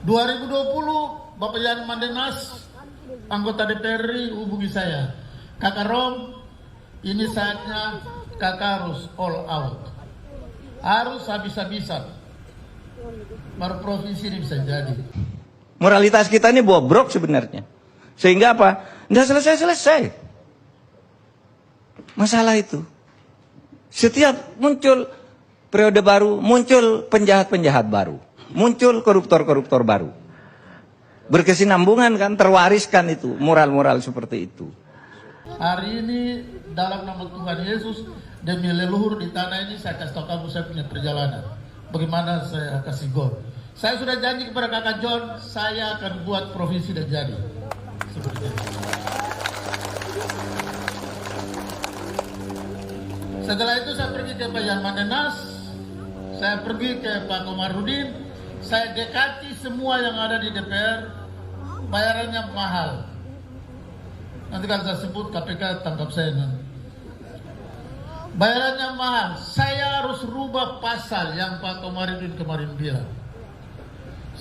2020 Bapak Yan Mandenas, anggota DPR RI, hubungi saya. Kakak Rom, ini saatnya kakak harus all out. Harus habis-habisan. Baru provinsi ini bisa jadi. Moralitas kita ini bobrok sebenarnya. Sehingga apa? Nggak selesai-selesai masalah itu. Setiap muncul periode baru, muncul penjahat-penjahat baru, muncul koruptor-koruptor baru. Berkesinambungan kan, terwariskan itu, moral-moral seperti itu. Hari ini dalam nama Tuhan Yesus, demi leluhur di tanah ini, saya kasih tahu kamu saya punya perjalanan. Bagaimana saya kasih gol. Saya sudah janji kepada kakak John, saya akan buat provinsi dan jadi. Seperti itu. Setelah itu saya pergi ke Pak Yan Mandenas, saya pergi ke Pak Komarudin, saya dekati semua yang ada di DPR, bayarannya mahal. Nanti kalau saya sebut KPK tangkap saya nanti. Bayarannya mahal, saya harus rubah pasal yang Pak Komarudin kemarin bilang.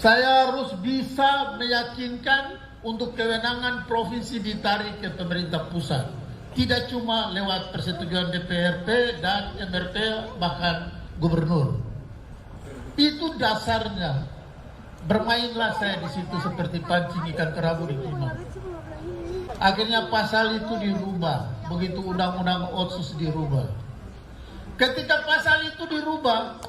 Saya harus bisa meyakinkan untuk kewenangan provinsi ditarik ke pemerintah pusat. Tidak cuma lewat persetujuan DPRP dan MRP bahkan gubernur. Itu dasarnya. Bermainlah saya di situ seperti pancing ikan kerabu di timah. Akhirnya pasal itu dirubah. Begitu undang-undang Otsus dirubah. Ketika pasal itu dirubah,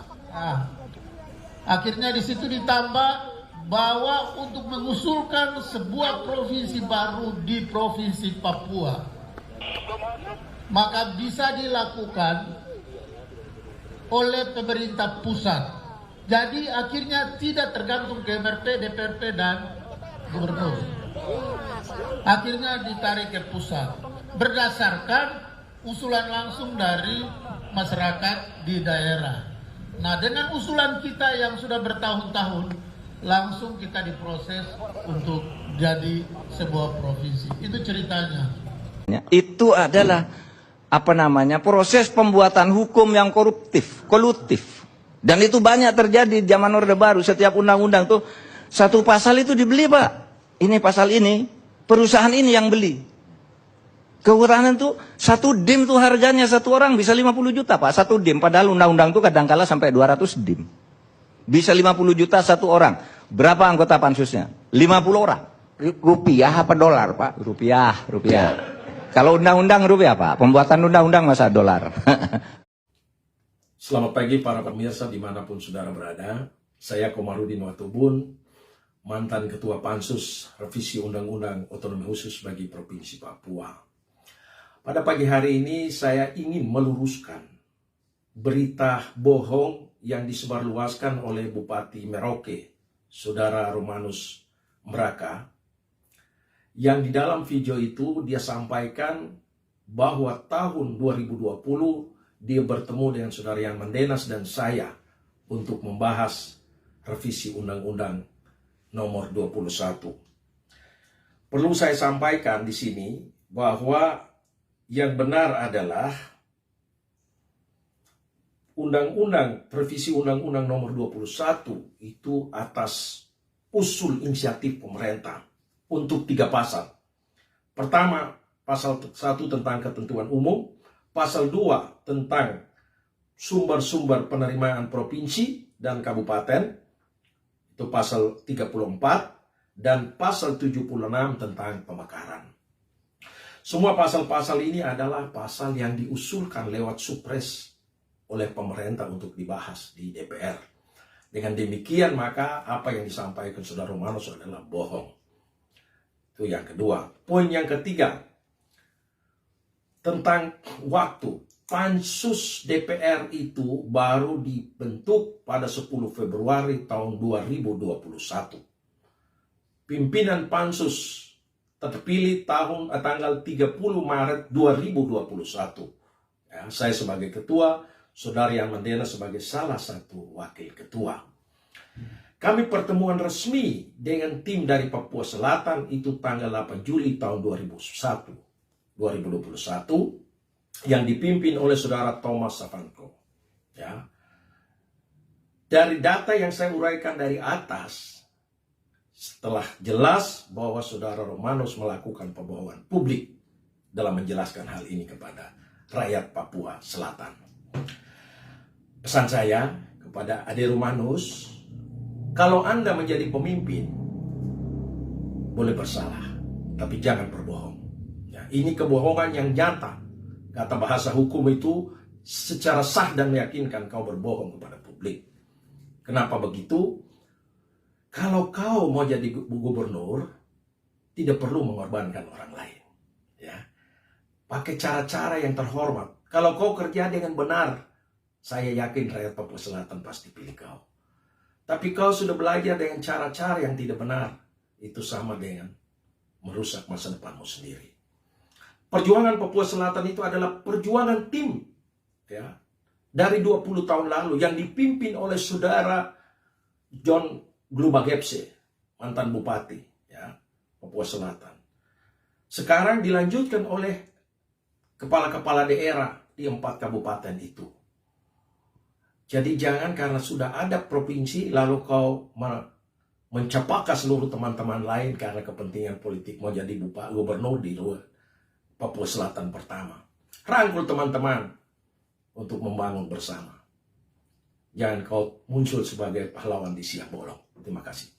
akhirnya di situ ditambah bahwa untuk mengusulkan sebuah provinsi baru di Provinsi Papua, maka bisa dilakukan oleh pemerintah pusat. Jadi akhirnya tidak tergantung ke MRP, DPRP dan gubernur. Akhirnya ditarik ke pusat berdasarkan usulan langsung dari masyarakat di daerah. Nah, dengan usulan kita yang sudah bertahun-tahun, langsung kita diproses untuk jadi sebuah provinsi. Itu ceritanya. Itu adalah proses pembuatan hukum yang kolutif. Dan itu banyak terjadi di zaman Orde Baru. Setiap undang-undang tuh satu pasal itu dibeli, Pak. Ini pasal ini, perusahaan ini yang beli. Kehutanan tuh satu dim tuh harganya satu orang bisa 50 juta, Pak. Satu dim, padahal undang-undang tuh kadang-kala sampai 200 dim. Bisa 50 juta satu orang. Berapa anggota pansusnya? 50 orang. Rupiah apa dolar, Pak? Rupiah. Kalau undang-undang rupiah, Pak. Pembuatan undang-undang masa dolar. Selamat pagi para pemirsa dimanapun saudara berada. Saya Komarudin Watubun, mantan Ketua Pansus Revisi Undang-Undang Otonomi Khusus bagi Provinsi Papua. Pada pagi hari ini saya ingin meluruskan berita bohong yang disebarluaskan oleh Bupati Merauke, Saudara Romanus Mraka, yang di dalam video itu dia sampaikan bahwa tahun 2020 dia bertemu dengan Saudara Yan Mandenas dan saya untuk membahas revisi Undang-Undang nomor 21. Perlu saya sampaikan di sini bahwa yang benar adalah revisi Undang-Undang nomor 21 itu atas usul inisiatif pemerintah untuk 3 pasal. Pertama, pasal 1 tentang ketentuan umum, pasal 2 tentang sumber-sumber penerimaan provinsi dan kabupaten, itu pasal 34, dan pasal 76 tentang pemekaran. Semua pasal-pasal ini adalah pasal yang diusulkan lewat supres oleh pemerintah untuk dibahas di DPR. Dengan demikian maka apa yang disampaikan Saudara Romanus adalah bohong. Itu yang kedua. Poin yang ketiga, tentang waktu. Pansus DPR itu baru dibentuk pada 10 Februari tahun 2021. Pimpinan Pansus terpilih tanggal 30 Maret 2021. Ya, saya sebagai ketua, Saudara Yan Mandenas sebagai salah satu wakil ketua. Kami pertemuan resmi dengan tim dari Papua Selatan itu tanggal 8 Juli tahun 2021 yang dipimpin oleh Saudara Thomas Savanko. Ya. Dari data yang saya uraikan dari atas, setelah jelas bahwa saudara Romanus melakukan pembohongan publik dalam menjelaskan hal ini kepada rakyat Papua Selatan. Pesan saya kepada Ade Romanus, kalau Anda menjadi pemimpin, boleh bersalah, tapi jangan berbohong. Ya, ini kebohongan yang nyata. Kata bahasa hukum itu secara sah dan meyakinkan kau berbohong kepada publik. Kenapa begitu? Kalau kau mau jadi gubernur, tidak perlu mengorbankan orang lain. Ya, pakai cara-cara yang terhormat. Kalau kau kerja dengan benar, saya yakin rakyat Papua Selatan pasti pilih kau. Tapi kau sudah belajar dengan cara-cara yang tidak benar, itu sama dengan merusak masa depanmu sendiri. Perjuangan Papua Selatan itu adalah perjuangan tim, ya, dari 20 tahun lalu yang dipimpin oleh saudara John Glubagepse, mantan bupati, ya, Papua Selatan. Sekarang dilanjutkan oleh kepala-kepala daerah di 4 kabupaten itu. Jadi jangan karena sudah ada provinsi lalu kau mencapakkan seluruh teman-teman lain karena kepentingan politik mau jadi gubernur di Papua Selatan pertama. Rangkul teman-teman untuk membangun bersama. Jangan kau muncul sebagai pahlawan di siang bolong. Terima kasih.